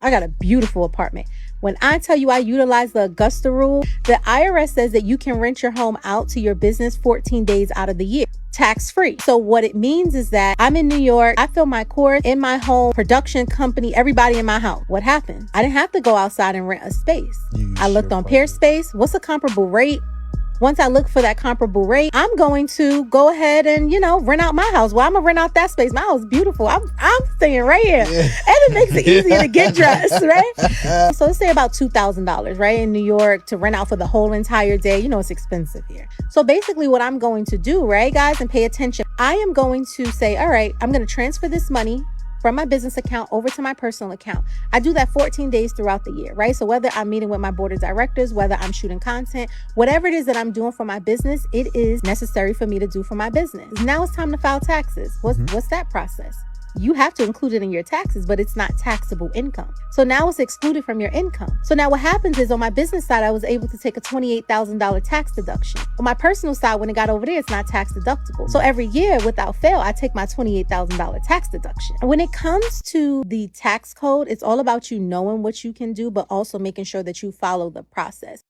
I got a beautiful apartment. When I tell you I utilize the Augusta Rule, the IRS says that you can rent your home out to your business 14 days out of the year, tax-free. So what it means is that I'm in New York, I fill my course in my home, production company, everybody in my house. What happened? I didn't have to go outside and rent a space. I looked on Peerspace. What's a comparable rate? Once I look for that comparable rate, I'm going to go ahead and, rent out my house. Well, I'm going to rent out that space. My house is beautiful. I'm staying right here. Yeah. And it makes it easier to get dressed, right? So let's say about $2,000, right? In New York to rent out for the whole entire day. It's expensive here. So basically what I'm going to do, right, guys, and pay attention. I am going to say, all right, I'm going to transfer this money from my business account over to my personal account. I do that 14 days throughout the year, right? So whether I'm meeting with my board of directors, whether I'm shooting content, whatever it is that I'm doing for my business, it is necessary for me to do for my business. Now it's time to file taxes. What's that process? You have to include it in your taxes, but it's not taxable income. So now it's excluded from your income. So now what happens is on my business side, I was able to take a $28,000 tax deduction. On my personal side, when it got over there, it's not tax deductible. So every year without fail, I take my $28,000 tax deduction. And when it comes to the tax code, it's all about you knowing what you can do, but also making sure that you follow the process.